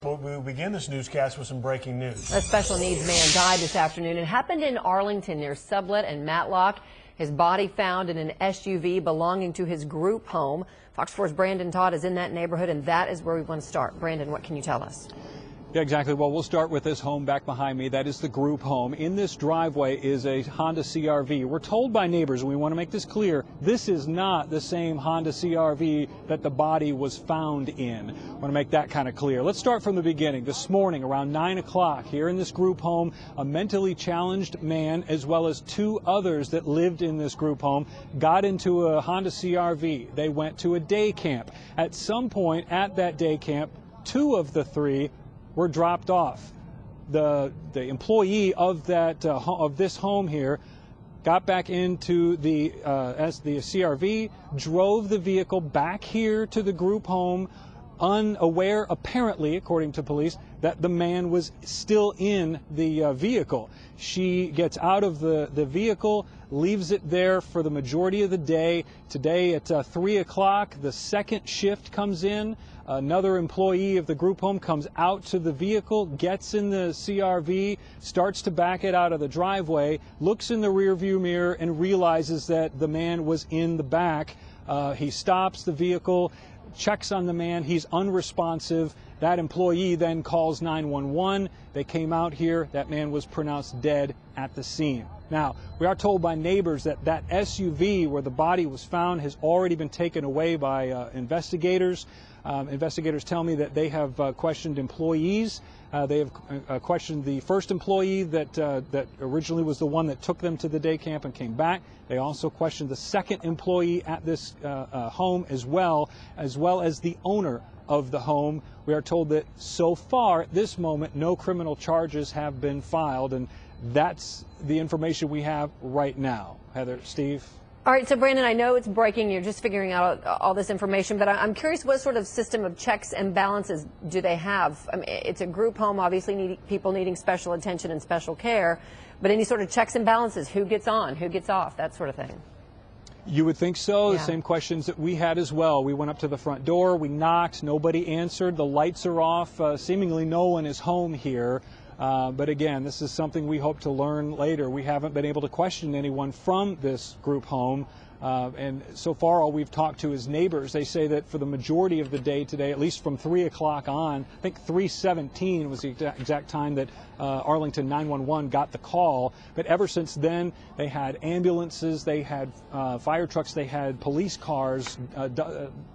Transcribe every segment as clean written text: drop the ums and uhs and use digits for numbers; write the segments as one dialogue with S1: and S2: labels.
S1: We begin this newscast with some breaking news.
S2: A special needs man died this afternoon. It happened in Arlington near Sublette and Matlock. His body found in an SUV belonging to his group home. Fox 4's Brandon Todd is in that neighborhood, and that is where we want to start. Brandon, what can you tell us?
S3: Yeah, exactly. Well, we'll start with this home back behind me. That is the group home. In this driveway is a Honda CR-V. We're told by neighbors, and we want to make this clear, this is not the same Honda CR-V that the body was found in. I want to make that kind of clear. Let's start from the beginning. This morning, around 9 o'clock, here in this group home, a mentally challenged man, as well as two others that lived in this group home, got into a Honda CR-V. They went to a day camp. At some point at that day camp, two of the three were dropped off. The employee of that of this home here got back into the CR-V, drove the vehicle back here to the group home, unaware, apparently, according to police, that the man was still in the vehicle. She gets out of the vehicle, leaves it there for the majority of the day. Today at 3 o'clock, the second shift comes in. Another employee of the group home comes out to the vehicle, gets in the CR-V, starts to back it out of the driveway, looks in the rearview mirror and realizes that the man was in the back. He stops the vehicle, checks on the man. He's unresponsive. That employee then calls 911. They came out here. That man was pronounced dead at the scene. Now, we are told by neighbors that that SUV where the body was found has already been taken away by investigators. Investigators tell me that they have questioned employees. They have questioned the first employee that originally was the one that took them to the day camp and came back. They also questioned the second employee at this home as well as the owner of the home. We are told that so far at this moment no criminal charges have been filed, and that's the information we have right now. Heather, Steve?
S2: All right, so Brandon, I know it's breaking. You're just figuring out all this information, but I'm curious what sort of system of checks and balances do they have? I mean, it's a group home, obviously people needing special attention and special care, but any sort of checks and balances, who gets on, who gets off, that sort of thing?
S3: You would think so.
S2: Yeah.
S3: The same questions that we had as well. We went up to the front door, we knocked, nobody answered, the lights are off, seemingly no one is home here. But again, this is something we hope to learn later. We haven't been able to question anyone from this group home. And so far, all we've talked to is neighbors. They say that for the majority of the day today, at least from 3 o'clock on, I think 3:17 was the exact time that Arlington 911 got the call. But ever since then, they had ambulances, they had fire trucks, they had police cars,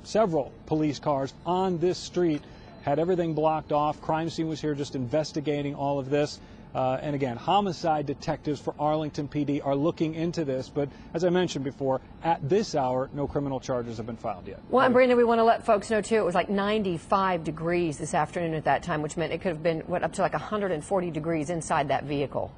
S3: several police cars on this street. Had everything blocked off. Crime scene was here just investigating all of this. And again, homicide detectives for Arlington PD are looking into this. But as I mentioned before, at this hour, no criminal charges have been filed yet.
S2: Well, and Brandon, we want to let folks know, too, it was like 95 degrees this afternoon at that time, which meant it could have been, up to like 140 degrees inside that vehicle.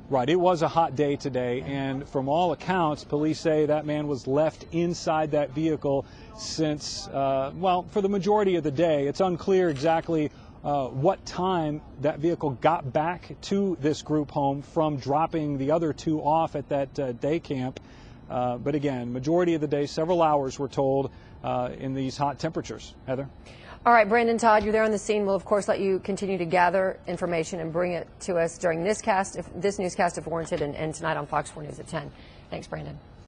S3: Right. It was a hot day today, and from all accounts, police say that man was left inside that vehicle since, well, for the majority of the day. It's unclear exactly what time that vehicle got back to this group home from dropping the other two off at that day camp. But again, majority of the day, several hours, we're told, in these hot temperatures. Heather?
S2: All right, Brandon Todd, you're there on the scene. We'll, of course, let you continue to gather information and bring it to us during this newscast if warranted, and tonight on Fox 4 News at 10. Thanks, Brandon.